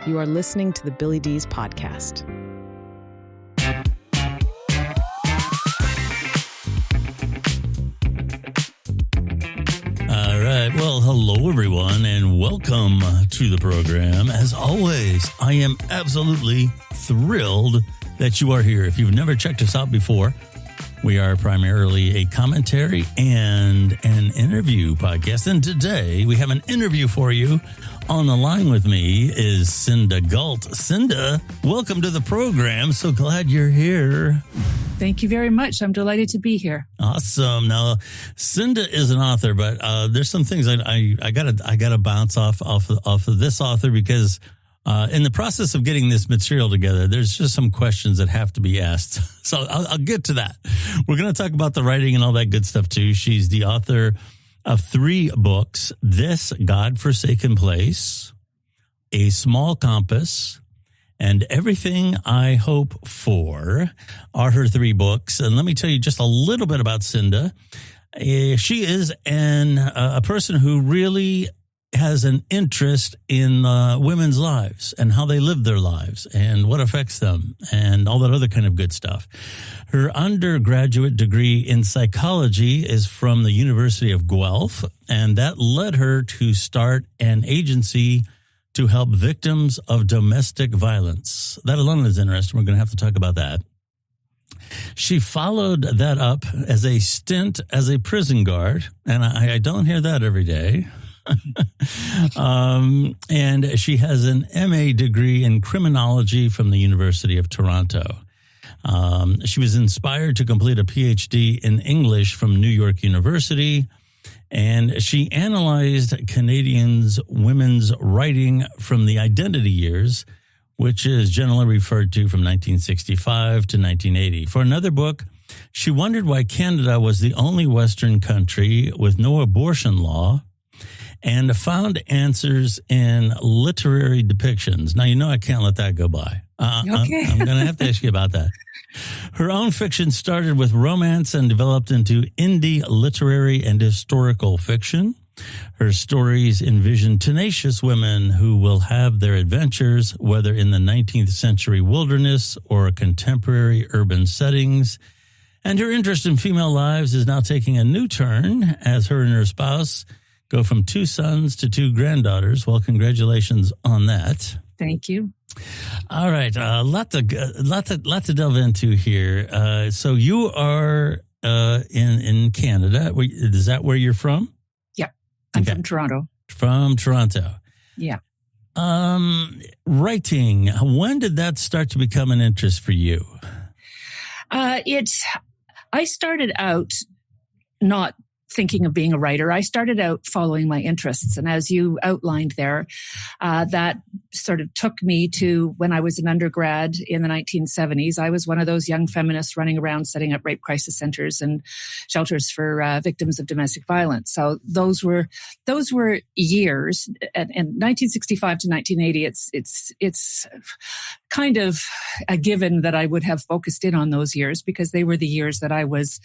You are listening to the Billy Dees podcast. All right. Well, hello, everyone, and welcome to the program. As always, I am absolutely thrilled that you are here. If you've never checked us out before, we are primarily a commentary and an interview podcast. And today we have an interview for you. On the line with me is Cinda Gault. Cinda, welcome to the program. So glad you're here. Thank you very much. I'm delighted to be here. Awesome. Now, Cinda is an author, but there's some things I gotta bounce off of this author because in the process of getting this material together, there's just some questions that have to be asked. So I'll get to that. We're going to talk about the writing and all that good stuff too. She's the author of 3 books: This Godforsaken Place, A Small Compass, and Everything I Hope For are her 3 books. And let me tell you just a little bit about Cinda. She is a person who really has an interest in women's lives and how they live their lives and what affects them and all that other kind of good stuff. Her undergraduate degree in psychology is from the University of Guelph, and that led her to start an agency to help victims of domestic violence. That alone is interesting. We're going to have to talk about that. She followed that up as a stint as a prison guard, and I don't hear that every day. And she has an MA degree in criminology from the University of Toronto. She was inspired to complete a PhD in English from New York University, and she analyzed Canadians' women's writing from the identity years, which is generally referred to from 1965 to 1980. For another book, she wondered why Canada was the only Western country with no abortion law, and found answers in literary depictions. Now, you know I can't let that go by. Okay. I'm going to have to ask you about that. Her own fiction started with romance and developed into indie literary and historical fiction. Her stories envision tenacious women who will have their adventures, whether in the 19th century wilderness or contemporary urban settings. And her interest in female lives is now taking a new turn as her and her spouse go from 2 sons to 2 granddaughters. Well, congratulations on that. Thank you. All right, lot to delve into here. So you are in Canada. Is that where you're from? Yeah, I'm from Toronto. From Toronto. Yeah. Writing. When did that start to become an interest for you? I started out not thinking of being a writer. I started out following my interests. And as you outlined there, that sort of took me to when I was an undergrad in the 1970s. I was one of those young feminists running around setting up rape crisis centers and shelters for victims of domestic violence. So those were years. And 1965 to 1980, it's kind of a given that I would have focused in on those years because they were the years that I was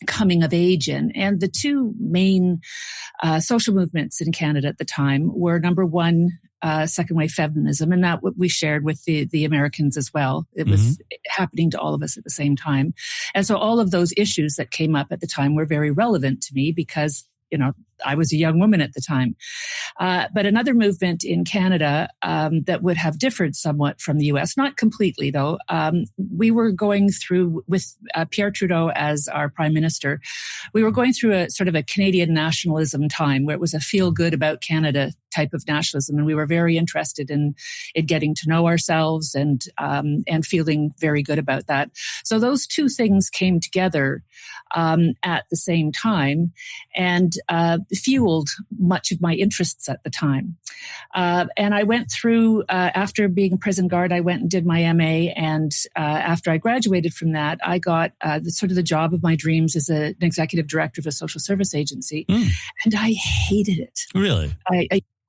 coming of age in. And the 2 main social movements in Canada at the time were, number one, second wave feminism, and that what we shared with the Americans as well. It was happening to all of us at the same time. And so all of those issues that came up at the time were very relevant to me because, you know, I was a young woman at the time. But another movement in Canada that would have differed somewhat from the U.S., not completely though, we were going through, with Pierre Trudeau as our prime minister, we were going through a sort of a Canadian nationalism time where it was a feel good about Canada type of nationalism. And we were very interested in getting to know ourselves and feeling very good about that. So those 2 things came together at the same time and fueled much of my interests at the time. And I went through, after being a prison guard, I went and did my MA. And after I graduated from that, I got the job of my dreams as an executive director of a social service agency. And I hated it. Really?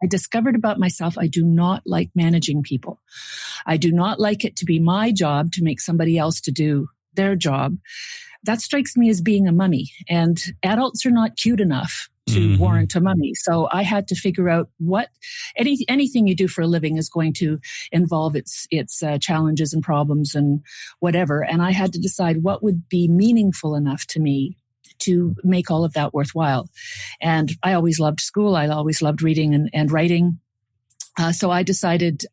I discovered about myself, I do not like managing people. I do not like it to be my job to make somebody else to do their job. That strikes me as being a mummy. And adults are not cute enough to warrant a mummy. So I had to figure out what anything you do for a living is going to involve its challenges and problems and whatever. And I had to decide what would be meaningful enough to me to make all of that worthwhile. And I always loved school. I always loved reading and writing. So I decided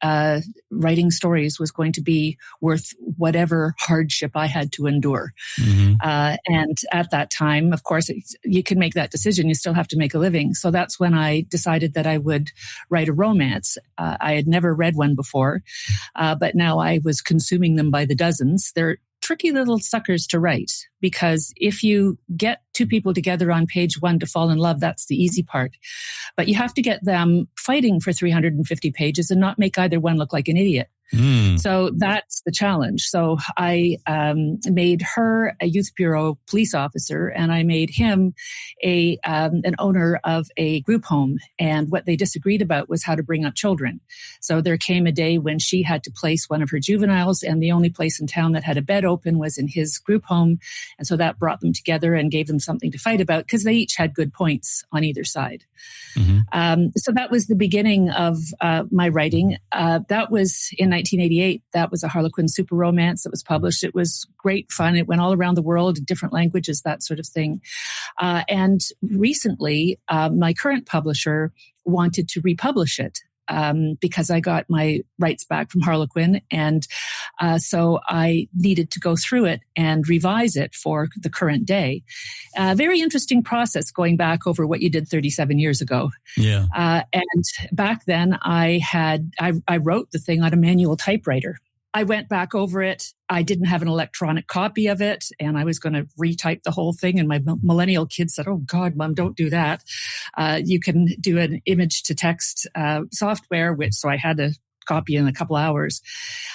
writing stories was going to be worth whatever hardship I had to endure. And at that time, of course, you can make that decision. You still have to make a living. So that's when I decided that I would write a romance. I had never read one before, but now I was consuming them by the dozens. They're tricky little suckers to write, because if you get two people together on page one to fall in love, that's the easy part. But you have to get them fighting for 350 pages and not make either one look like an idiot. So that's the challenge. So I made her a youth bureau police officer, and I made him an owner of a group home. And what they disagreed about was how to bring up children. So there came a day when she had to place one of her juveniles, and the only place in town that had a bed open was in his group home. And so that brought them together and gave them something to fight about, because they each had good points on either side. So that was the beginning of my writing. That was in 1988. That was a Harlequin super romance that was published. It was great fun. It went all around the world in different languages, that sort of thing. And recently, my current publisher wanted to republish it. Because I got my rights back from Harlequin. And so I needed to go through it and revise it for the current day. Very interesting process going back over what you did 37 years ago. Yeah. And back then I wrote the thing on a manual typewriter. I went back over it. I didn't have an electronic copy of it, and I was going to retype the whole thing. And my millennial kids said, "Oh God, Mom, don't do that. You can do an image to text software," so I had to copy in a couple hours.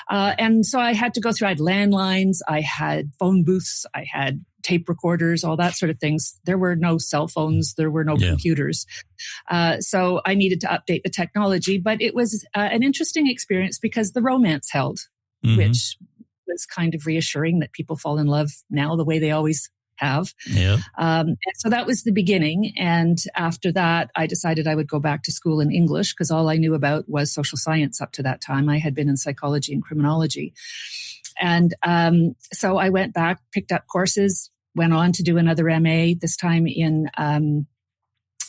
And so I had to go through, I had landlines, I had phone booths, I had tape recorders, all that sort of things. There were no cell phones. There were no computers. So I needed to update the technology, but it was an interesting experience because the romance held, which was kind of reassuring that people fall in love now the way they always have. And so that was the beginning. And after that, I decided I would go back to school in English, because all I knew about was social science up to that time. I had been in psychology and criminology. And so I went back, picked up courses, went on to do another MA, this time in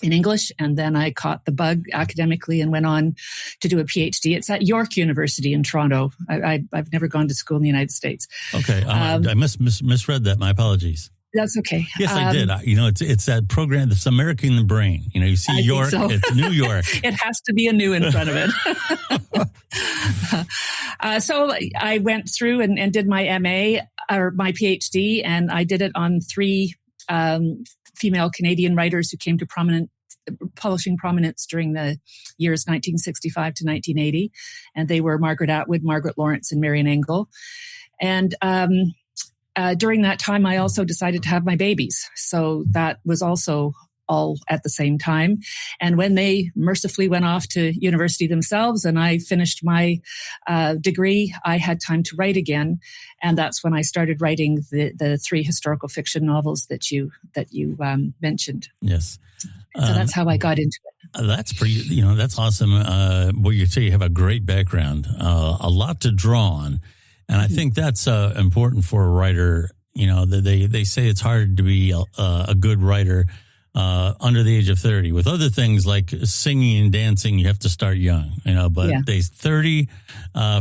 English. And then I caught the bug academically and went on to do a PhD. It's at York University in Toronto. I've never gone to school in the United States. Okay. I misread that. My apologies. That's okay. Yes, I did. It's that program that's American in the brain. You see York, it's New York. It has to be a new in front of it. So I went through and did my MA or my PhD, and I did it on 3 female Canadian writers who came to publishing prominence during the years 1965 to 1980. And they were Margaret Atwood, Margaret Lawrence, and Marian Engel. And during that time, I also decided to have my babies. So that was also all at the same time. And when they mercifully went off to university themselves and I finished my degree, I had time to write again. And that's when I started writing the 3 historical fiction novels that you mentioned. Yes. So that's how I got into it. That's pretty, that's awesome. Well, you say you have a great background, a lot to draw on. And I think that's important for a writer. They say it's hard to be a good writer under the age of 30. With other things like singing and dancing, you have to start young. But 30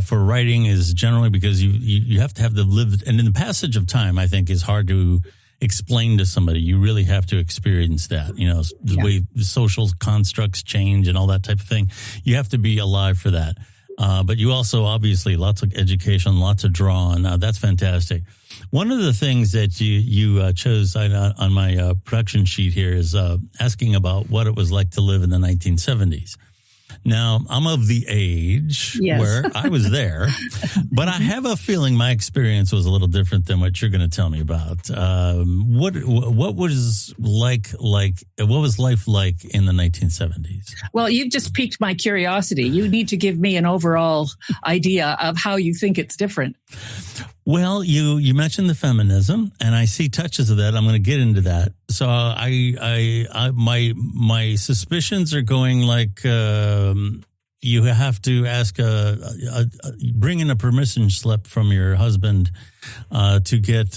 for writing is generally because you have to have the lived, and in the passage of time, I think is hard to explain to somebody. You really have to experience that. The way the social constructs change and all that type of thing. You have to be alive for that. But you also, obviously, lots of education, lots of draw on. That's fantastic. One of the things that you chose on my production sheet here is asking about what it was like to live in the 1970s. Now, I'm of the age where I was there, but I have a feeling my experience was a little different than what you're going to tell me about. What was life like in the 1970s? Well, you've just piqued my curiosity. You need to give me an overall idea of how you think it's different. Well, you mentioned the feminism, and I see touches of that. I'm going to get into that. So my suspicions are going like you have to ask bring in a permission slip from your husband to get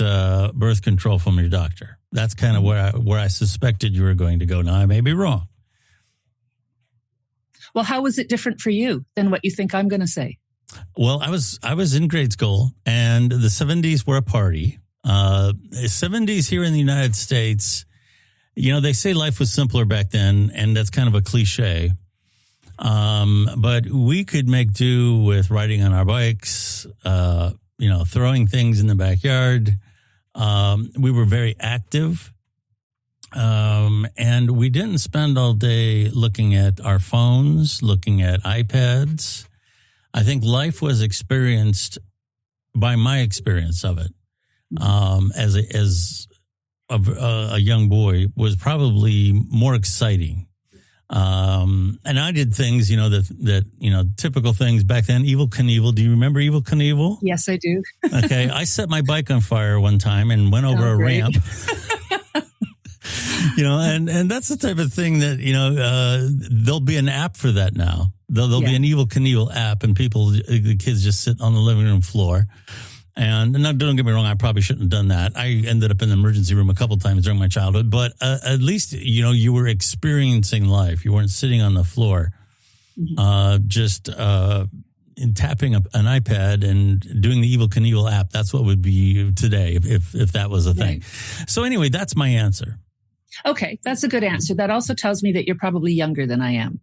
birth control from your doctor. That's kind of where I suspected you were going to go. Now I may be wrong. Well, how was it different for you than what you think I'm going to say? Well, I was in grade school, and the 70s were a party. 70s here in the United States, they say life was simpler back then, and that's kind of a cliche. But we could make do with riding on our bikes, throwing things in the backyard. We were very active. And we didn't spend all day looking at our phones, looking at iPads. I think life was experienced by my experience of it, as a young boy was probably more exciting. And I did things, that typical things back then. Evel Knievel. Do you remember Evel Knievel? Yes, I do. Okay. I set my bike on fire one time and went over a ramp. And that's the type of thing that, there'll be an app for that now. There'll be an Evel Knievel app, and the kids just sit on the living room floor. And now, don't get me wrong, I probably shouldn't have done that. I ended up in the emergency room a couple of times during my childhood, but at least, you were experiencing life. You weren't sitting on the floor, just tapping an iPad and doing the Evel Knievel app. That's what would be today if that was a thing. So anyway, that's my answer. Okay, that's a good answer. That also tells me that you're probably younger than I am,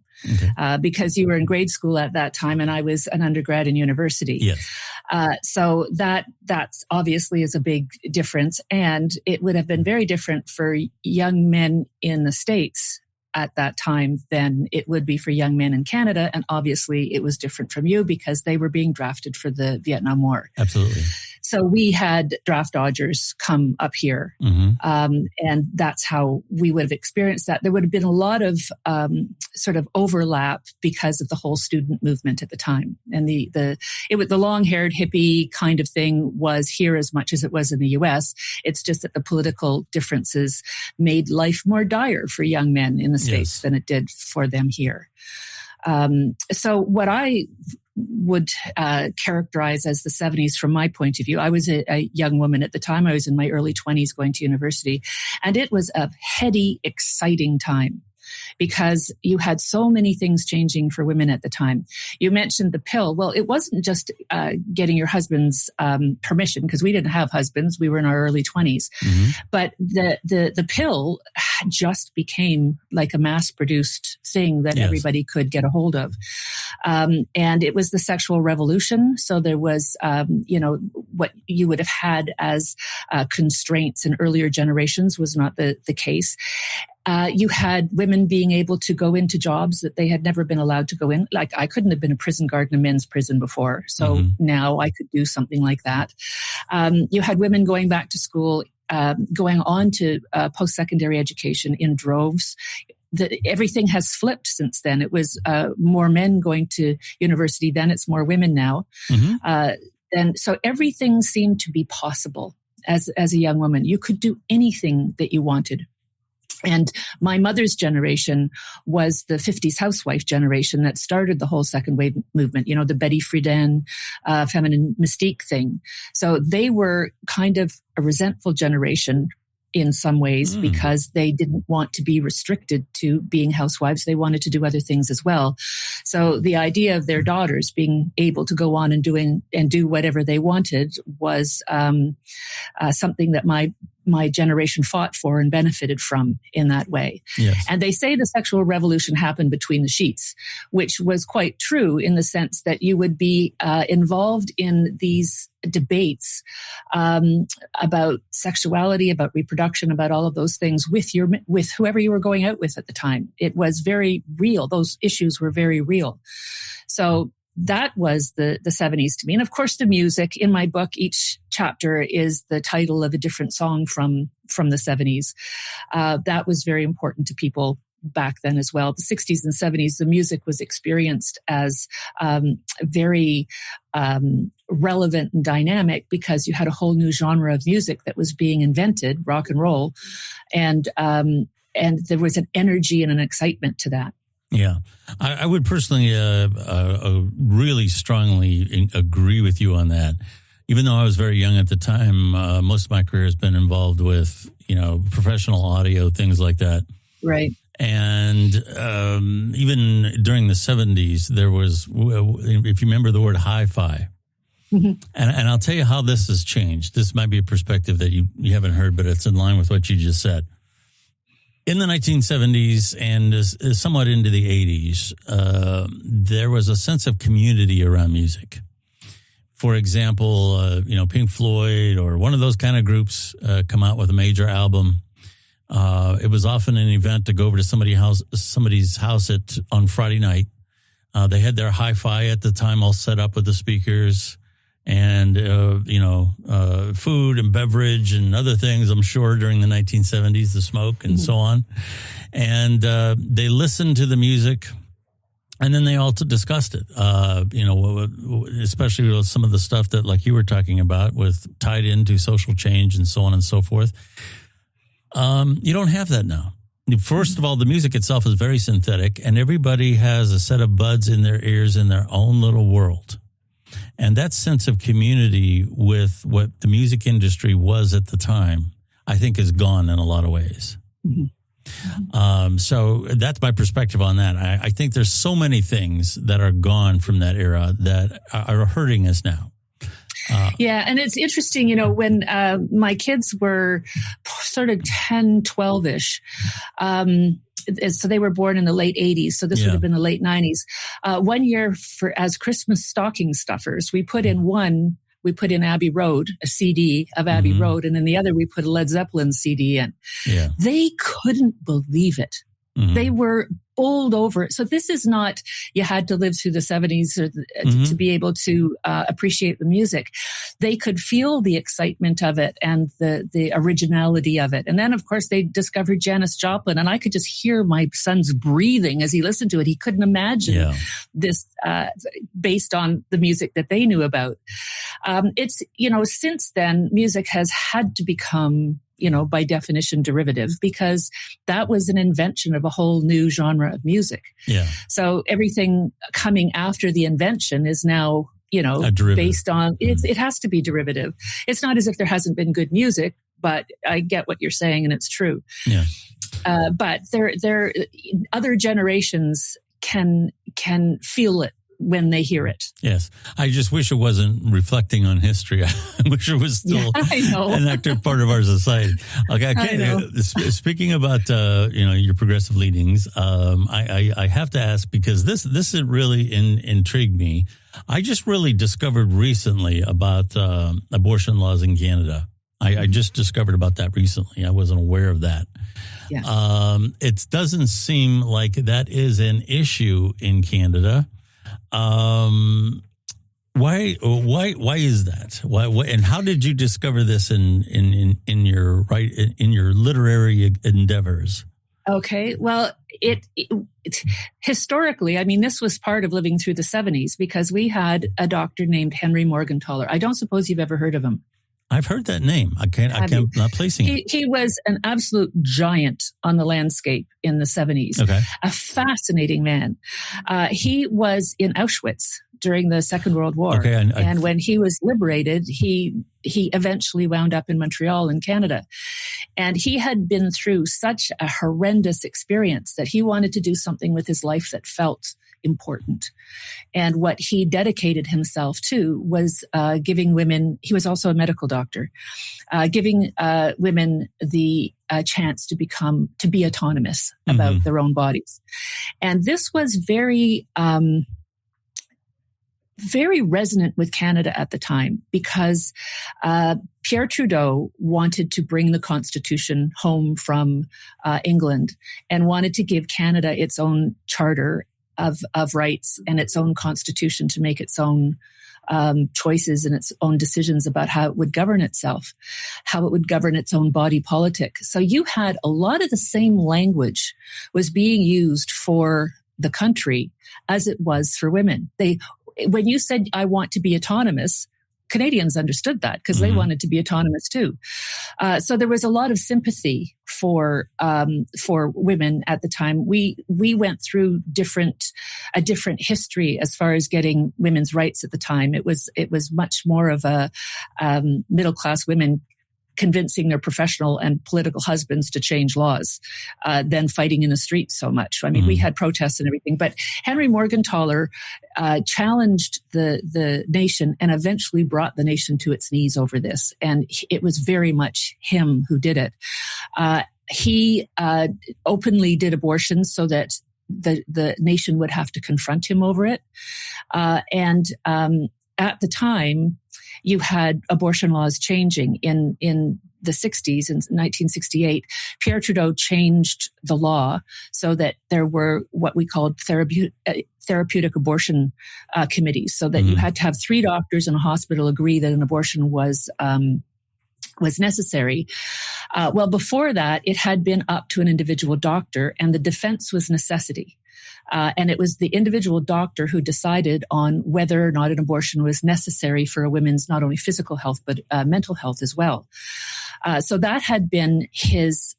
because you were in grade school at that time, and I was an undergrad in university. Yes. So that's obviously is a big difference, and it would have been very different for young men in the States at that time than it would be for young men in Canada, and obviously it was different from you because they were being drafted for the Vietnam War. Absolutely. So we had draft dodgers come up here, and that's how we would have experienced that. There would have been a lot of sort of overlap because of the whole student movement at the time, and the long-haired hippie kind of thing was here as much as it was in the U.S. It's just that the political differences made life more dire for young men in the States than it did for them here. So what I would characterize as the 70s from my point of view. I was a young woman at the time. I was in my early 20s going to university, and it was a heady, exciting time because you had so many things changing for women at the time. You mentioned the pill. Well, it wasn't just getting your husband's permission, because we didn't have husbands. We were in our early 20s. But the pill just became like a mass-produced thing that everybody could get a hold of. And it was the sexual revolution. So there was, what you would have had as constraints in earlier generations was not the case. You had women being able to go into jobs that they had never been allowed to go in. Like I couldn't have been a prison guard in a men's prison before. So now I could do something like that. You had women going back to school, going on to post-secondary education in droves. Everything has flipped since then. It was more men going to university then. It's more women now. And so everything seemed to be possible as a young woman. You could do anything that you wanted. And my mother's generation was the 50s housewife generation that started the whole second wave movement, the Betty Friedan feminine mystique thing. So they were kind of a resentful generation in some ways because they didn't want to be restricted to being housewives. They wanted to do other things as well. So the idea of their daughters being able to go on and do whatever they wanted was something that my generation fought for and benefited from in that way. Yes. And they say the sexual revolution happened between the sheets, which was quite true in the sense that you would be involved in these debates about sexuality, about reproduction, about all of those things with whoever you were going out with at the time. It was very real. Those issues were very real. So that was the 70s to me. And of course, the music in my book, each chapter is the title of a different song from the 70s. That was very important to people back then as well. The 60s and 70s, the music was experienced as very relevant and dynamic because you had a whole new genre of music that was being invented, rock and roll, and there was an energy and an excitement to that. Yeah, I would personally really strongly agree with you on that. Even though I was very young at the time, most of my career has been involved with, professional audio, things like that. Right. And even during the 70s, there was, if you remember the word hi-fi, mm-hmm. and I'll tell you how this has changed. This might be a perspective that you haven't heard, but it's in line with what you just said. In the 1970s and somewhat into the 80s, there was a sense of community around music. For example, Pink Floyd or one of those kind of groups come out with a major album. It was often an event to go over to somebody's house on Friday night. They had their hi-fi at the time all set up with the speakers and, food and beverage and other things, I'm sure, during the 1970s, the smoke and so on. And they listened to the music. And then they also discussed it, especially with some of the stuff that, like you were talking about, with tied into social change and so on and so forth. You don't have that now. First of all, the music itself is very synthetic, and everybody has a set of buds in their ears in their own little world. And that sense of community with what the music industry was at the time, I think, is gone in a lot of ways. Mm-hmm. So that's my perspective on that. I think there's so many things that are gone from that era that are hurting us now. Yeah. And it's interesting, when my kids were sort of 10, 12-ish, so they were born in the late 80s. So this would have been the late 90s. One year as Christmas stocking stuffers, we put in Abbey Road, a CD of Abbey mm-hmm. Road, and in the other we put a Led Zeppelin CD in. Yeah. They couldn't believe it. Mm-hmm. They were bowled over it. So this is not, you had to live through the 70s mm-hmm. to be able to appreciate the music. They could feel the excitement of it and the originality of it. And then, of course, they discovered Janis Joplin, and I could just hear my son's breathing as he listened to it. He couldn't imagine this based on the music that they knew about. It's, since then, music has had to become, by definition, derivative, because that was an invention of a whole new genre of music. Yeah. So everything coming after the invention is now, based on, it has to be derivative. It's not as if there hasn't been good music, but I get what you're saying, and it's true. Yeah. But there, other generations can feel it when they hear it. Yes. I just wish it wasn't reflecting on history. I wish it was still an active part of our society. Okay. Speaking about, your progressive leanings, I have to ask, because this really intrigued me. I just really discovered recently about abortion laws in Canada. I just discovered about that recently. I wasn't aware of that. Yeah. It doesn't seem like that is an issue in Canada. Why is that? Why, and how did you discover this in your literary endeavors? Okay. Well, it historically, this was part of living through the 70s, because we had a doctor named Henry Morgentaler. I don't suppose you've ever heard of him. I've heard that name. I can't not placing it. He was an absolute giant on the landscape in the 70s. Okay. A fascinating man. He was in Auschwitz during the Second World War. Okay, and when he was liberated, he eventually wound up in Montreal in Canada. And he had been through such a horrendous experience that he wanted to do something with his life that felt important. And what he dedicated himself to was giving women, he was also a medical doctor, giving women the chance to be autonomous about their own bodies. And this was very resonant with Canada at the time, because Pierre Trudeau wanted to bring the Constitution home from England and wanted to give Canada its own charter of rights and its own constitution to make its own choices and its own decisions about how it would govern itself, how it would govern its own body politic. So you had a lot of the same language was being used for the country as it was for women. When you said, I want to be autonomous, Canadians understood that because they wanted to be autonomous too. So there was a lot of sympathy for women at the time. We went through a different history as far as getting women's rights at the time. It was much more of a middle class women convincing their professional and political husbands to change laws than fighting in the streets so much. I mean, we had protests and everything, but Henry Morgentaler challenged the nation and eventually brought the nation to its knees over this. And it was very much him who did it. He openly did abortions so that the nation would have to confront him over it. And at the time, you had abortion laws changing in the 60s. In 1968, Pierre Trudeau changed the law so that there were what we called therapeutic abortion committees, so that you had to have 3 doctors in a hospital agree that an abortion was necessary. Well, before that, it had been up to an individual doctor, and the defense was necessity. And it was the individual doctor who decided on whether or not an abortion was necessary for a woman's not only physical health, but mental health as well. So that had been his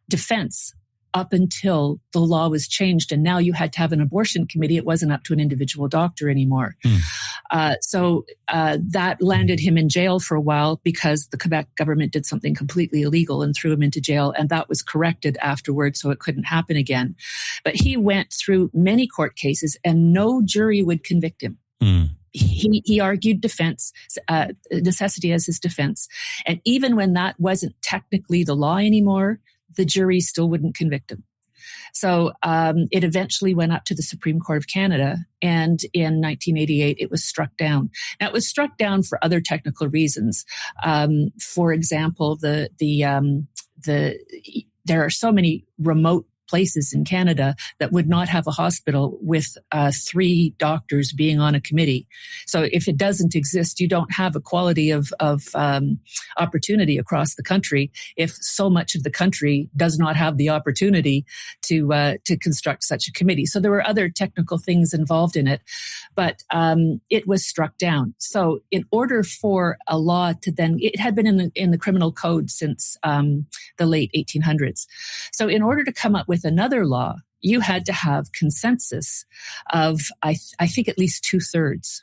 defense up until the law was changed. And now you had to have an abortion committee. It wasn't up to an individual doctor anymore. So that landed him in jail for a while because the Quebec government did something completely illegal and threw him into jail. And that was corrected afterwards, so it couldn't happen again. But he went through many court cases and no jury would convict him. He argued defense, necessity as his defense. And even when that wasn't technically the law anymore, the jury still wouldn't convict him. So it eventually went up to the Supreme Court of Canada, and in 1988 it was struck down. Now it was struck down for other technical reasons. For example, there are so many remote places in Canada that would not have a hospital with 3 doctors being on a committee. So if it doesn't exist, you don't have equality of opportunity across the country if so much of the country does not have the opportunity to construct such a committee. So there were other technical things involved in it, but it was struck down. So in order for a law to then, it had been in the criminal code since the late 1800s. So in order to come up with another law, you had to have consensus of, I think, at least 2/3.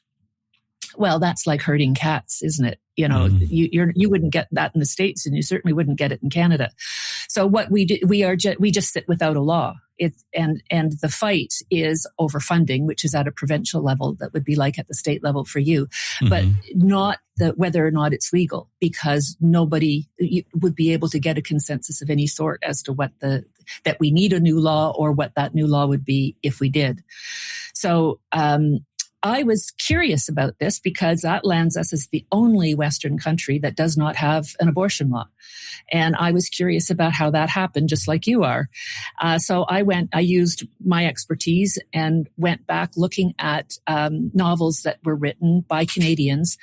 Well, that's like herding cats, isn't it? You know, you wouldn't get that in the States, and you certainly wouldn't get it in Canada. So what we do, we just sit without a law. And the fight is over funding, which is at a provincial level. That would be like at the state level for you, but not whether or not it's legal, because nobody would be able to get a consensus of any sort as to that we need a new law or what that new law would be if we did. So, I was curious about this because that lands us as the only Western country that does not have an abortion law. And I was curious about how that happened, just like you are. So I used my expertise and went back looking at novels that were written by Canadians,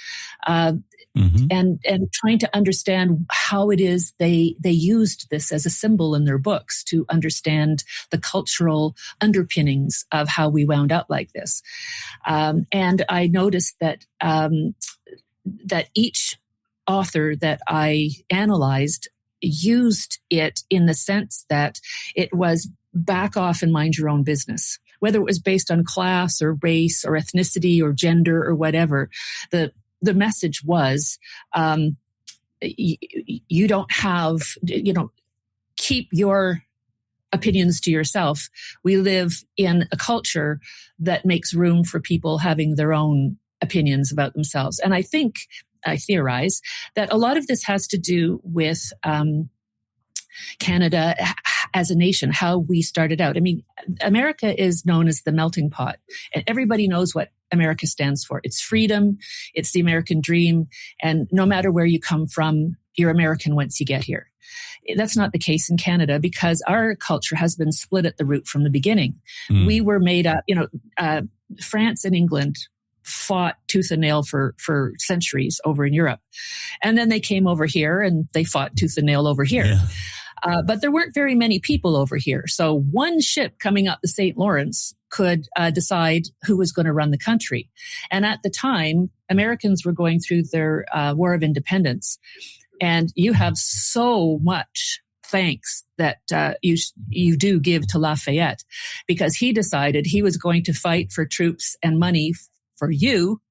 and trying to understand how it is they used this as a symbol in their books to understand the cultural underpinnings of how we wound up like this. And I noticed that each author that I analyzed used it in the sense that it was back off and mind your own business. Whether it was based on class or race or ethnicity or gender or whatever, the message was, you don't have, keep your opinions to yourself. We live in a culture that makes room for people having their own opinions about themselves. And I theorize that a lot of this has to do with Canada as a nation, how we started out. I mean, America is known as the melting pot, and everybody knows what America stands for. It's freedom, it's the American dream, and no matter where you come from, you're American once you get here. That's not the case in Canada because our culture has been split at the root from the beginning. We were made up, France and England fought tooth and nail for centuries over in Europe. And then they came over here and they fought tooth and nail over here. But there weren't very many people over here. So one ship coming up the St. Lawrence could decide who was going to run the country. And at the time, Americans were going through their War of Independence. And you have so much thanks that you do give to Lafayette, because he decided he was going to fight for troops and money for you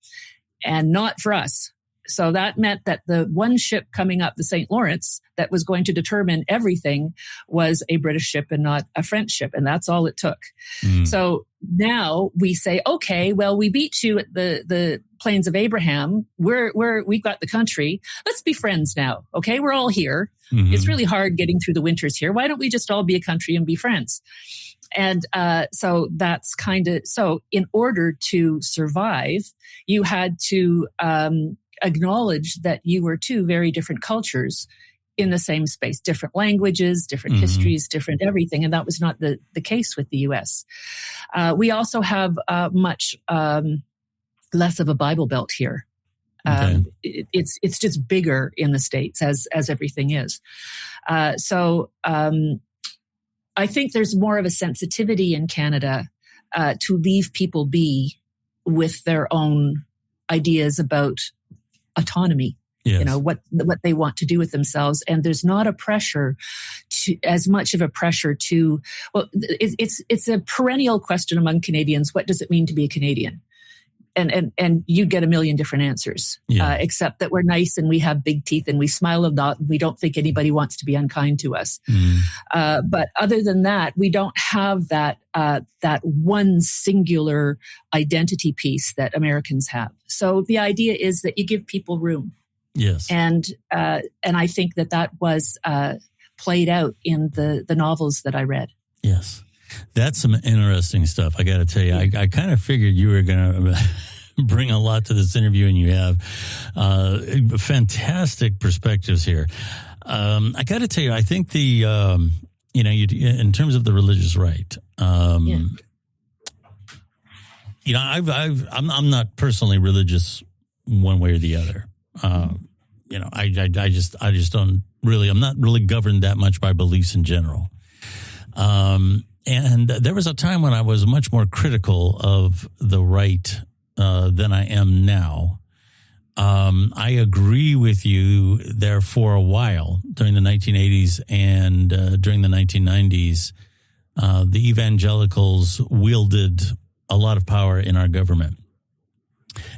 and not for us. So that meant that the one ship coming up the St. Lawrence that was going to determine everything was a British ship and not a French ship. And that's all it took. So now we say, okay, well, we beat you at the Plains of Abraham. We've got the country. Let's be friends now. Okay. We're all here. It's really hard getting through the winters here. Why don't we just all be a country and be friends? And so that's so in order to survive, you had to acknowledge that you were two very different cultures in the same space, different languages, different histories, different everything. And that was not the case with the U.S. We also have much less of a Bible Belt here. Okay. It's just bigger in the States as everything is. So I think there's more of a sensitivity in Canada to leave people be with their own ideas about autonomy. Yes. You know, what they want to do with themselves. And there's not a pressure as much of a pressure to, well, it's a perennial question among Canadians. What does it mean to be a Canadian? And you get a million different answers, except that we're nice and we have big teeth and we smile a lot and we don't think anybody wants to be unkind to us. But other than that, we don't have that one singular identity piece that Americans have. So the idea is that you give people room. Yes. And I think that was played out in the novels that I read. Yes. That's some interesting stuff. I got to tell you, I kind of figured you were going to bring a lot to this interview, and you have fantastic perspectives here. I got to tell you, I think in terms of the religious right, I'm not personally religious one way or the other. I just don't really. I'm not really governed that much by beliefs in general. And there was a time when I was much more critical of the right than I am now. I agree with you there for a while during the 1980s and during the 1990s. The evangelicals wielded a lot of power in our government.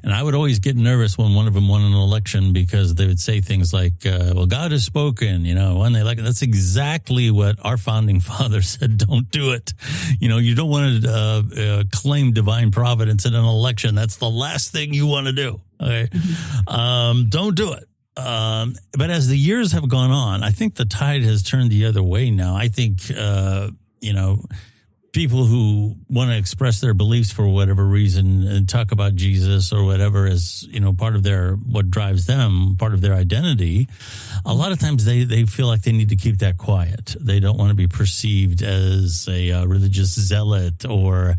And I would always get nervous when one of them won an election because they would say things like, well, God has spoken, when they that's exactly what our founding fathers said. Don't do it. You don't want to claim divine providence in an election. That's the last thing you want to do. Okay. Don't do it. But as the years have gone on, I think the tide has turned the other way now. I think, people who want to express their beliefs for whatever reason and talk about Jesus or whatever as, part of what drives them, part of their identity, a lot of times they feel like they need to keep that quiet. They don't want to be perceived as a religious zealot or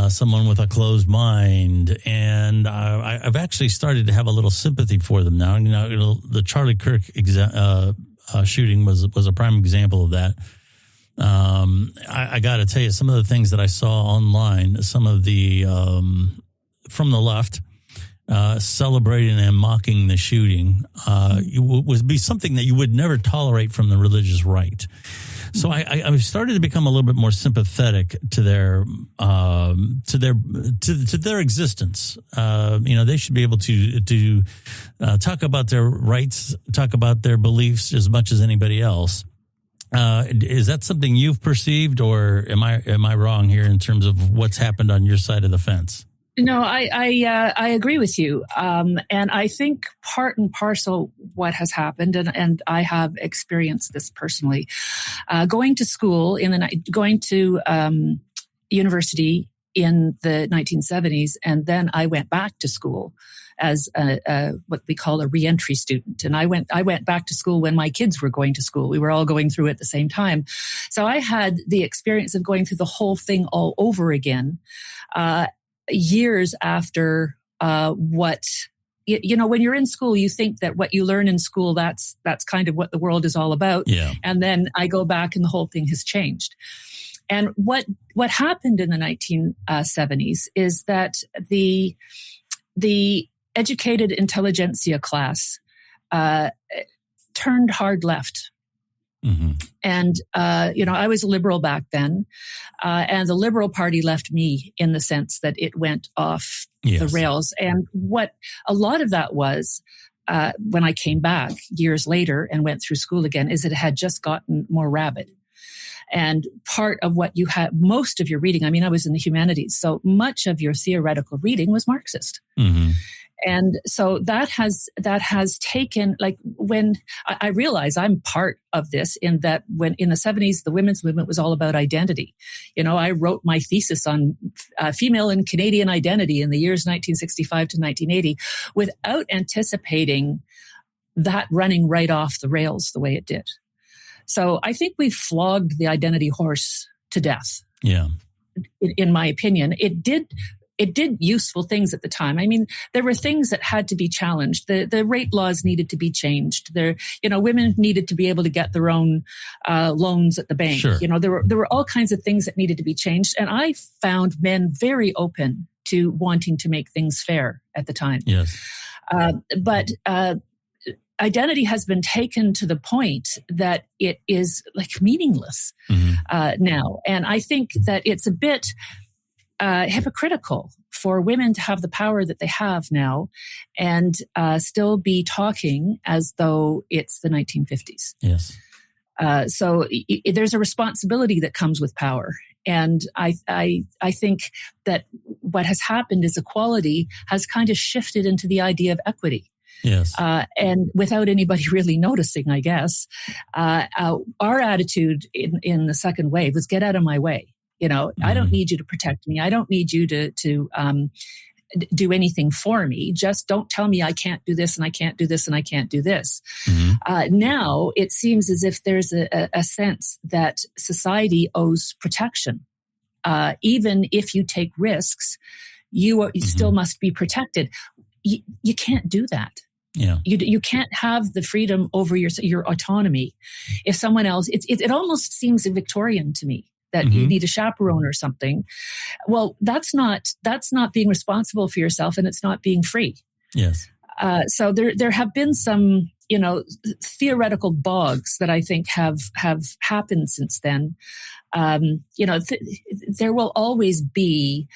someone with a closed mind. And I've actually started to have a little sympathy for them now. The Charlie Kirk shooting was a prime example of that. I got to tell you, some of the things that I saw online, some of the from the left celebrating and mocking the shooting would be something that you would never tolerate from the religious right. So I started to become a little bit more sympathetic to their existence. They should be able to talk about their rights, talk about their beliefs as much as anybody else. Is that something you've perceived, or am I wrong here in terms of what's happened on your side of the fence? No, I agree with you. And I think part and parcel what has happened, and I have experienced this personally, going to school going to university in the 1970s, and then I went back to school as what we call a reentry student. And I went back to school when my kids were going to school. We were all going through it at the same time. So I had the experience of going through the whole thing all over again, years after what when you're in school, you think that what you learn in school, that's kind of what the world is all about. Yeah. And then I go back and the whole thing has changed. And what happened in the 1970s is that the educated intelligentsia class turned hard left. Mm-hmm. And, I was a liberal back then, and the Liberal Party left me in the sense that it went off the rails. And what a lot of that was, when I came back years later and went through school again, is it had just gotten more rabid. And part of what you had, most of your reading, I mean, I was in the humanities, so much of your theoretical reading was Marxist. Mm-hmm. And so that has taken, like, when I realize I'm part of this, in that when in the 70s, the women's movement was all about identity. I wrote my thesis on female and Canadian identity in the years 1965 to 1980 without anticipating that running right off the rails the way it did. So I think we flogged the identity horse to death. Yeah. In my opinion, it did useful things at the time. I mean, there were things that had to be challenged. The rape laws needed to be changed. Women needed to be able to get their own loans at the bank. Sure. There were all kinds of things that needed to be changed. And I found men very open to wanting to make things fair at the time. Yes. But identity has been taken to the point that it is like meaningless now. And I think that it's a bit hypocritical for women to have the power that they have now and still be talking as though it's the 1950s. Yes. So there's a responsibility that comes with power. And I think that what has happened is equality has kind of shifted into the idea of equity. Yes. And without anybody really noticing, I guess, our attitude in the second wave was get out of my way. I don't need you to protect me. I don't need you to do anything for me. Just don't tell me I can't do this and I can't do this and I can't do this. Mm-hmm. Now it seems as if there's a sense that society owes protection. Even if you take risks, you still must be protected. You can't do that. Yeah. You can't have the freedom over your autonomy. If someone else, it almost seems Victorian to me that you need a chaperone or something. Well, that's not being responsible for yourself, and it's not being free. Yes. So there have been some, theoretical bogs that I think have happened since then. There will always be,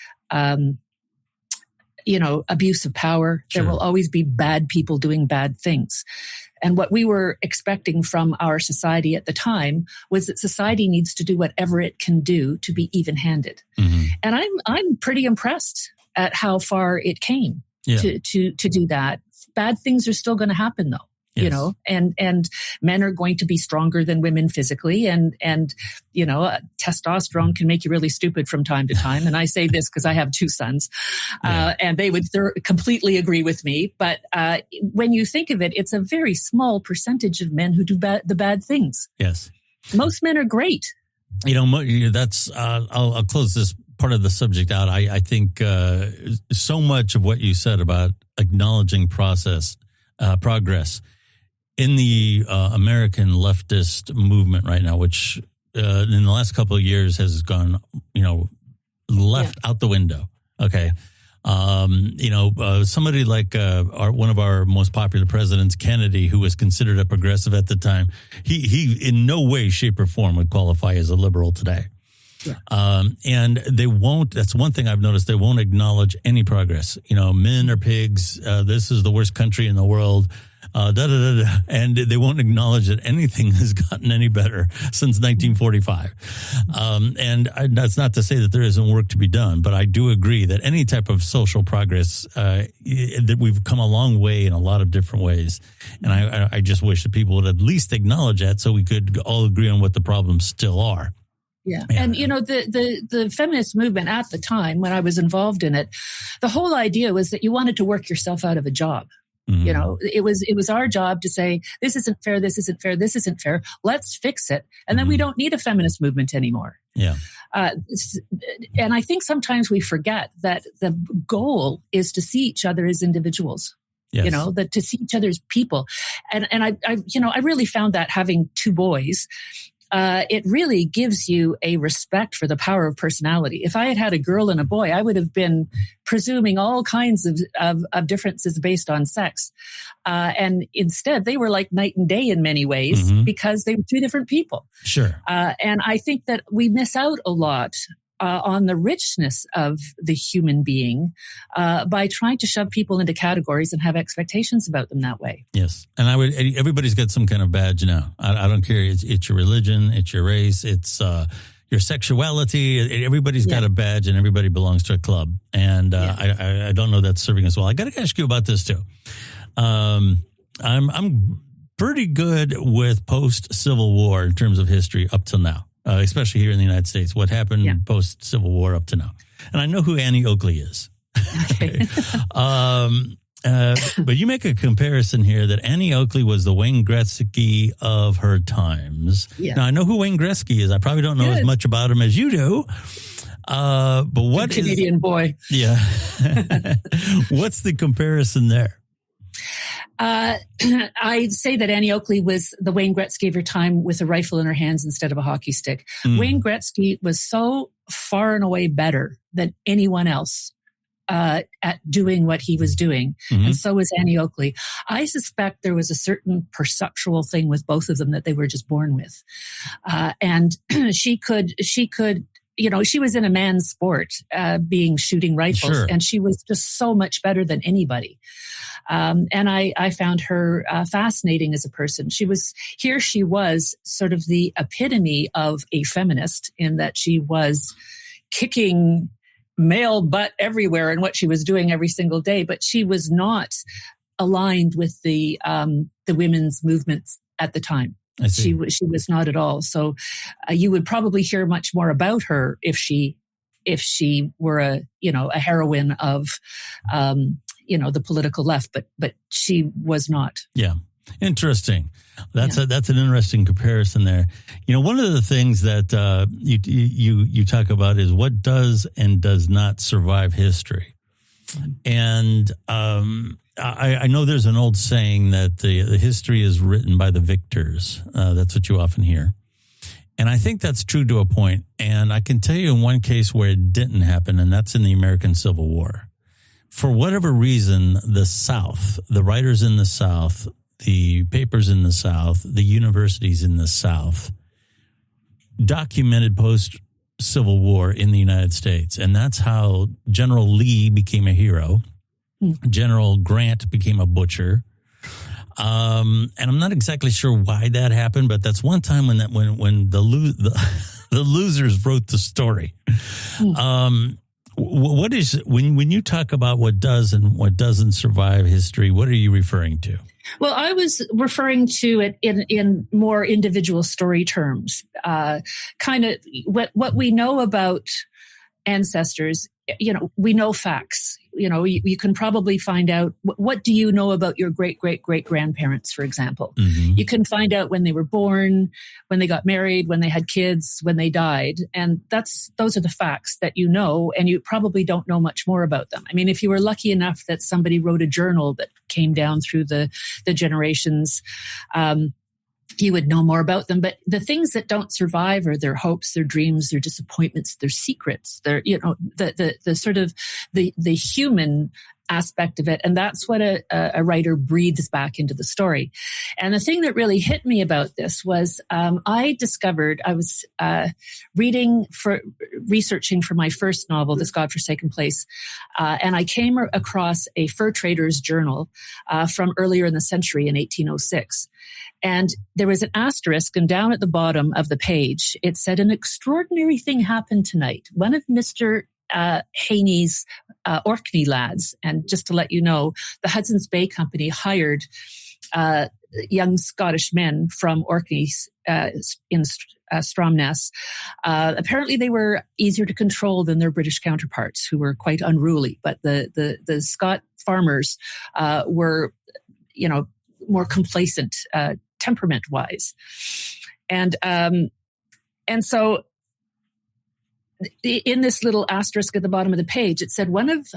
abuse of power. Sure. There will always be bad people doing bad things. And what we were expecting from our society at the time was that society needs to do whatever it can do to be even-handed. Mm-hmm. And I'm pretty impressed at how far it came to do that. Bad things are still going to happen, though. Yes. And men are going to be stronger than women physically. And testosterone can make you really stupid from time to time. And I say this because I have two sons, and they would completely agree with me. But when you think of it, it's a very small percentage of men who do the bad things. Yes. Most men are great. That's, I'll close this part of the subject out. I think so much of what you said about acknowledging progress in the American leftist movement right now, which in the last couple of years has gone, left out the window. Okay. Somebody like one of our most popular presidents, Kennedy, who was considered a progressive at the time, he in no way, shape, or form would qualify as a liberal today. Yeah. And they won't. That's one thing I've noticed. They won't acknowledge any progress. Men are pigs. This is the worst country in the world. And they won't acknowledge that anything has gotten any better since 1945. And that's not to say that there isn't work to be done, but I do agree that any type of social progress, that we've come a long way in a lot of different ways. And I just wish that people would at least acknowledge that so we could all agree on what the problems still are. Yeah. And, the feminist movement at the time when I was involved in it, the whole idea was that you wanted to work yourself out of a job. Mm-hmm. It was our job to say, this isn't fair, this isn't fair, this isn't fair. Let's fix it. And then we don't need a feminist movement anymore. Yeah. And I think sometimes we forget that the goal is to see each other as individuals. Yes. That to see each other's people. And I really found that having two boys, it really gives you a respect for the power of personality. If I had had a girl and a boy, I would have been presuming all kinds of differences based on sex. And instead, they were like night and day in many ways because they were two different people. Sure. And I think that we miss out a lot on the richness of the human being by trying to shove people into categories and have expectations about them that way. Yes. And everybody's got some kind of badge now. I don't care. It's your religion, it's your race, it's your sexuality. Everybody's got a badge and everybody belongs to a club. And I don't know that's serving us well. I got to ask you about this too. I'm pretty good with post-Civil War in terms of history up till now. Especially here in the United States, what happened post-Civil War up to now. And I know who Annie Oakley is. Okay. But you make a comparison here that Annie Oakley was the Wayne Gretzky of her times. Yeah. Now, I know who Wayne Gretzky is. I probably don't know as much about him as you do. But what Canadian boy. Yeah. What's the comparison there? I'd say that Annie Oakley was the Wayne Gretzky of her time with a rifle in her hands instead of a hockey stick. Wayne Gretzky was so far and away better than anyone else at doing what he was doing. And so was Annie Oakley. I suspect there was a certain perceptual thing with both of them that they were just born with. And she could, she was in a man's sport, being shooting rifles, and she was just so much better than anybody. And I found her fascinating as a person. She was sort of the epitome of a feminist in that she was kicking male butt everywhere in what she was doing every single day, but she was not aligned with the women's movements at the time. She was not at all. So you would probably hear much more about her if she were a heroine of the political left, but she was not. Yeah. Interesting. That's an interesting comparison there. One of the things that you talk about is what does and does not survive history. And I know there's an old saying that the history is written by the victors. That's what you often hear. And I think that's true to a point. And I can tell you in one case where it didn't happen, and that's in the American Civil War. For whatever reason, the South, the writers in the South, the papers in the South, the universities in the South documented post-Civil War in the United States. And that's how General Lee became a hero. General Grant became a butcher. And I'm not exactly sure why that happened, but that's one time when the losers wrote the story. What is when you talk about what does and what doesn't survive history? What are you referring to? Well, I was referring to it in more individual story terms. Kind of what we know about ancestors. We know facts. You can probably find out what do you know about your great-great-great-grandparents, for example. You can find out when they were born, when they got married, when they had kids, when they died. And those are the facts that you know, and you probably don't know much more about them. I mean, if you were lucky enough that somebody wrote a journal that came down through the generations, you would know more about them. But the things that don't survive are their hopes, their dreams, their disappointments, their secrets, their, the sort of the human aspect of it. And that's what a writer breathes back into the story. And the thing that really hit me about this was I was researching for my first novel, this Godforsaken Place, and I came across a fur trader's journal from earlier in the century in 1806. And there was an asterisk, and down at the bottom of the page, it said, "An extraordinary thing happened tonight. One of Mr. Haney's Orkney lads," and just to let you know, the Hudson's Bay Company hired young Scottish men from Orkney in Stromness. Apparently, they were easier to control than their British counterparts, who were quite unruly. But the Scot farmers were, more complacent, temperament-wise, and so in this little asterisk at the bottom of the page, it said one of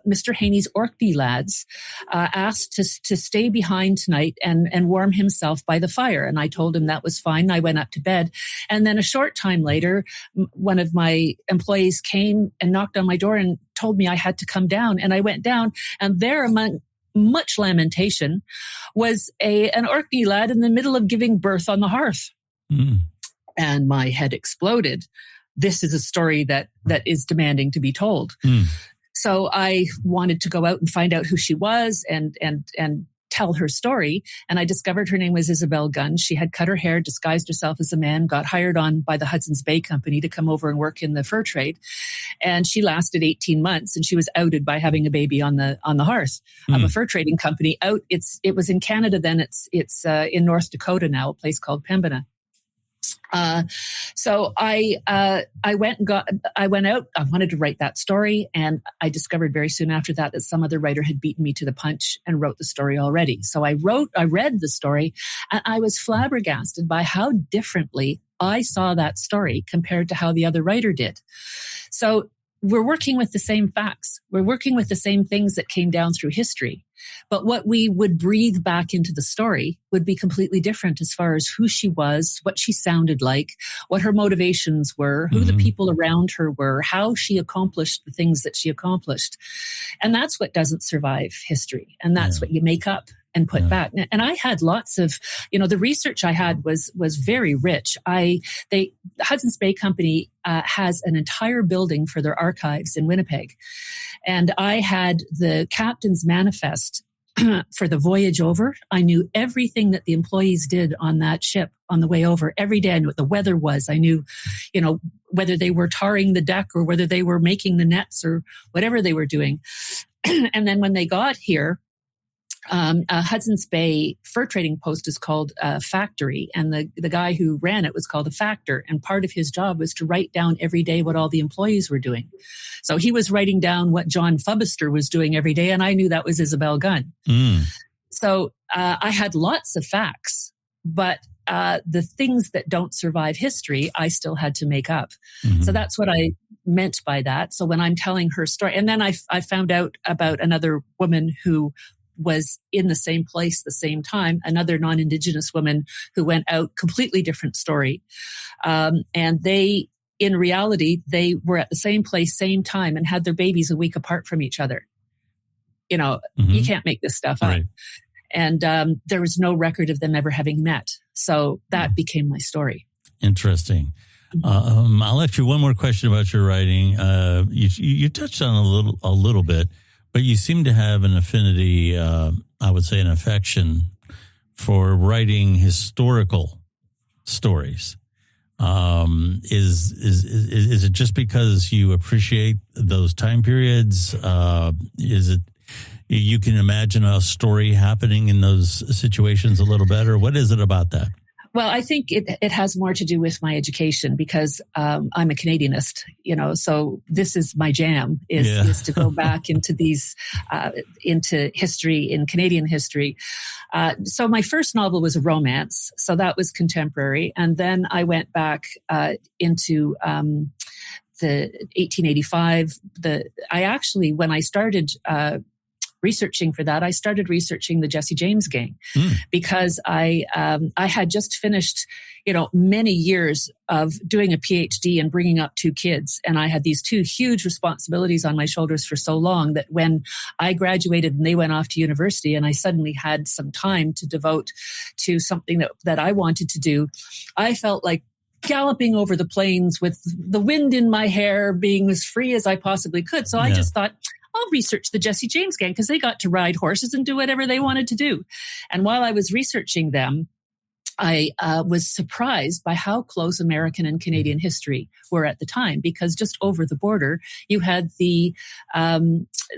Mr. Haney's Orkney lads asked to stay behind tonight and warm himself by the fire. And I told him that was fine. I went up to bed. And then a short time later, one of my employees came and knocked on my door and told me I had to come down. And I went down, and there, among much lamentation, was an Orkney lad in the middle of giving birth on the hearth. Mm. And my head exploded. This is a story that is demanding to be told. Mm. So I wanted to go out and find out who she was and tell her story. And I discovered her name was Isabel Gunn. She had cut her hair, disguised herself as a man, got hired on by the Hudson's Bay Company to come over and work in the fur trade. And she lasted 18 months, and she was outed by having a baby on the hearth of a fur trading company. It was in Canada then. It's in North Dakota now, a place called Pembina. So I went out. I wanted to write that story, and I discovered very soon after that some other writer had beaten me to the punch and wrote the story already. So I read the story, and I was flabbergasted by how differently I saw that story compared to how the other writer did. So we're working with the same facts. We're working with the same things that came down through history. But what we would breathe back into the story would be completely different as far as who she was, what she sounded like, what her motivations were, who the people around her were, how she accomplished the things that she accomplished. And that's what doesn't survive history. And that's what you make up and put back. And I had lots of, the research I had was very rich. The Hudson's Bay Company has an entire building for their archives in Winnipeg. And I had the captain's manifest for the voyage over. I knew everything that the employees did on that ship on the way over every day. I knew what the weather was. I knew, whether they were tarring the deck or whether they were making the nets or whatever they were doing. And then when they got here, Hudson's Bay fur trading post is called a factory, and the guy who ran it was called a factor. And part of his job was to write down every day what all the employees were doing. So he was writing down what John Fubister was doing every day, and I knew that was Isabel Gunn. So I had lots of facts, but the things that don't survive history, I still had to make up. So that's what I meant by that. So when I'm telling her story, and then I found out about another woman who was in the same place, the same time, another non-Indigenous woman who went out, completely different story. And they, in reality, they were at the same place, same time, and had their babies a week apart from each other. You can't make this stuff up. And there was no record of them ever having met. So that became my story. Interesting. I'll ask you one more question about your writing. You touched on a little bit, but you seem to have an affinity, I would say an affection for writing historical stories. Is it just because you appreciate those time periods? Is it you can imagine a story happening in those situations a little better? What is it about that? Well, I think it has more to do with my education because I'm a Canadianist, so this is my jam is to go back into into history, in Canadian history. So my first novel was a romance, so that was contemporary. And then I went back into the 1885. When I started researching for that, I started researching the Jesse James gang because I had just finished, many years of doing a PhD and bringing up two kids. And I had these two huge responsibilities on my shoulders for so long that when I graduated and they went off to university and I suddenly had some time to devote to something that I wanted to do, I felt like galloping over the plains with the wind in my hair, being as free as I possibly could. So I just thought, I'll research the Jesse James gang because they got to ride horses and do whatever they wanted to do. And while I was researching them, I was surprised by how close American and Canadian history were at the time, because just over the border, you had the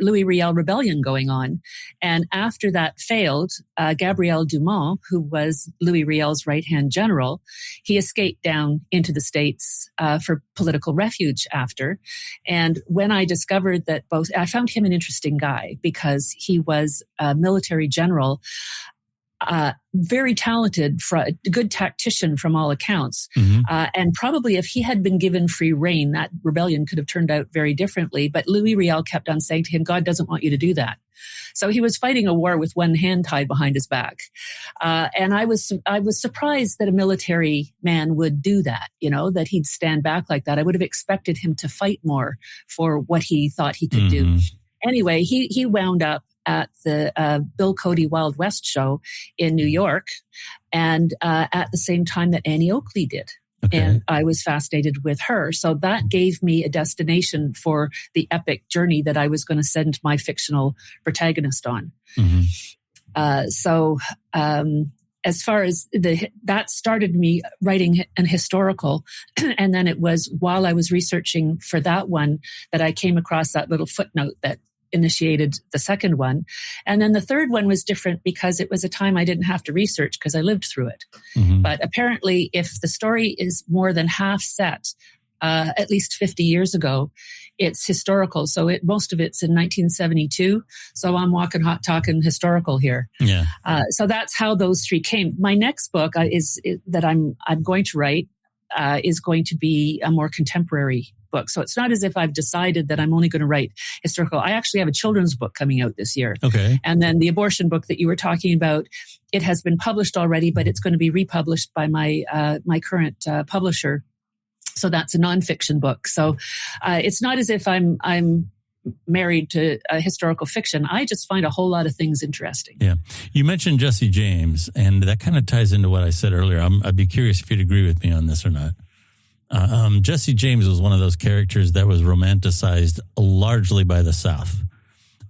Louis Riel rebellion going on. And after that failed, Gabriel Dumont, who was Louis Riel's right-hand general, he escaped down into the States for political refuge after. And when I discovered that I found him an interesting guy because he was a military general very talented, good tactician from all accounts. And probably if he had been given free rein, that rebellion could have turned out very differently. But Louis Riel kept on saying to him, God doesn't want you to do that. So he was fighting a war with one hand tied behind his back. And I was surprised that a military man would do that, that he'd stand back like that. I would have expected him to fight more for what he thought he could do. Anyway, he wound up at the Bill Cody Wild West show in New York, and at the same time that Annie Oakley did. Okay. And I was fascinated with her. So that gave me a destination for the epic journey that I was going to send my fictional protagonist on. As far as that started me writing an historical. And then it was while I was researching for that one that I came across that little footnote that initiated the second one. And then the third one was different because it was a time I didn't have to research because I lived through it. But apparently if the story is more than half set, at least 50 years ago, it's historical. So most of it's in 1972. So I'm walking, hot talking historical here. Yeah. So that's how those three came. My next book that I'm going to write is going to be a more contemporary book. So it's not as if I've decided that I'm only going to write historical. I actually have a children's book coming out this year. Okay. And then the abortion book that you were talking about, it has been published already, but it's going to be republished by my current publisher. So that's a nonfiction book. So it's not as if I'm married to historical fiction. I just find a whole lot of things interesting. Yeah. You mentioned Jesse James, and that kind of ties into what I said earlier. I'd be curious if you'd agree with me on this or not. Jesse James was one of those characters that was romanticized largely by the South.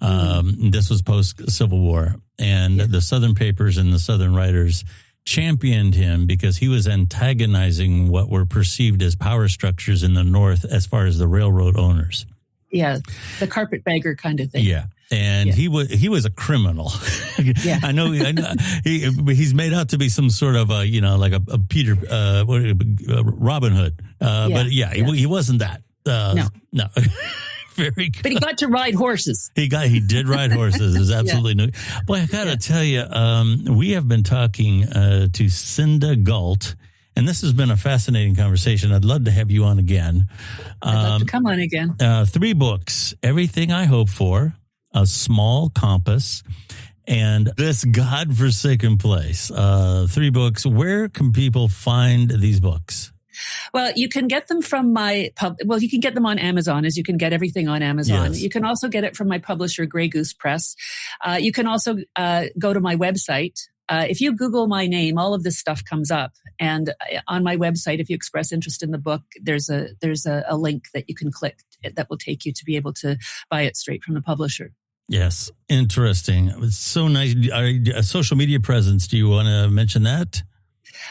This was post-Civil War, and the Southern papers and the Southern writers championed him because he was antagonizing what were perceived as power structures in the North as far as the railroad owners. Yeah, the carpetbagger kind of thing. Yeah. And he was a criminal. Yeah. I know he's made out to be some sort of like a Peter Robin Hood. But he wasn't that. No. Very good. But he got to ride horses. He did ride horses. Is absolutely new. Boy, I got to tell you, we have been talking to Cinda Gault. And this has been a fascinating conversation. I'd love to have you on again. I'd love to come on again. 3 books, Everything I Hope For, A Small Compass, and This Godforsaken Place. 3 books. Where can people find these books? Well, you can get them from you can get them on Amazon, as you can get everything on Amazon. Yes. You can also get it from my publisher, Grey Goose Press. You can also go to my website. If you Google my name, all of this stuff comes up. And on my website, if you express interest in the book, there's a link that you can click that will take you to be able to buy it straight from the publisher. Yes. Interesting. It's so nice. A social media presence. Do you want to mention that?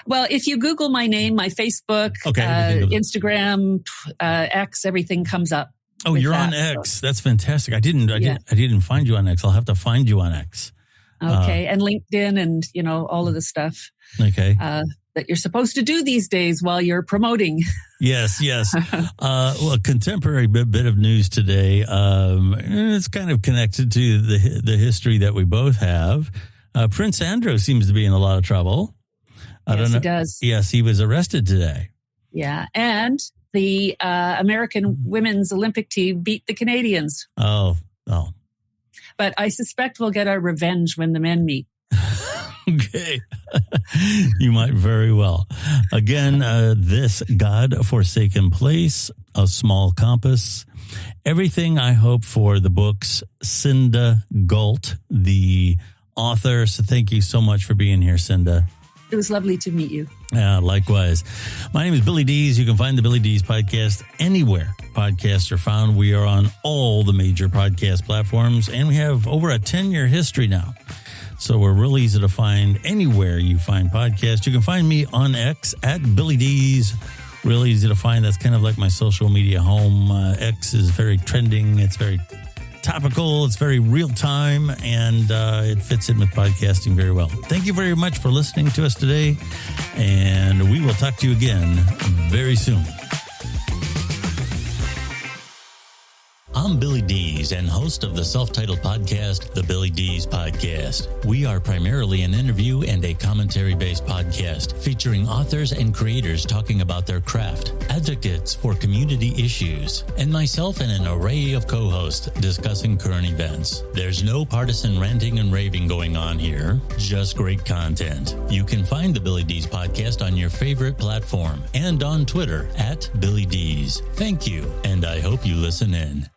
Well, if you Google my name, my Facebook, Instagram, X, everything comes up. Oh, you're on X. So. That's fantastic. I didn't find you on X. I'll have to find you on X. Okay. And LinkedIn and, all of the stuff. Okay. That you're supposed to do these days while you're promoting. Yes. Well, a contemporary bit of news today. It's kind of connected to the history that we both have. Prince Andrew seems to be in a lot of trouble. He does. Yes, he was arrested today. Yeah. And the American women's Olympic team beat the Canadians. Oh. But I suspect we'll get our revenge when the men meet. Okay. You might very well. Again, This Godforsaken Place, A Small Compass, Everything I Hope For, the books, Cinda Gault, the author. So thank you so much for being here, Cinda. It was lovely to meet you. Likewise. My name is Billy Dees. You can find the Billy Dees podcast anywhere podcasts are found. We are on all the major podcast platforms, and we have over a 10-year history now. So we're real easy to find anywhere you find podcasts. You can find me on X at Billy Dees. Real easy to find. That's kind of like my social media home. X is very trending. It's very topical. It's very real time, and it fits in with podcasting very well. Thank you very much for listening to us today, and we will talk to you again very soon. I'm Billy Dees and host of the self-titled podcast, The Billy Dees Podcast. We are primarily an interview and a commentary-based podcast featuring authors and creators talking about their craft, advocates for community issues, and myself and an array of co-hosts discussing current events. There's no partisan ranting and raving going on here, just great content. You can find the Billy Dees Podcast on your favorite platform and on Twitter at Billy Dees. Thank you, and I hope you listen in.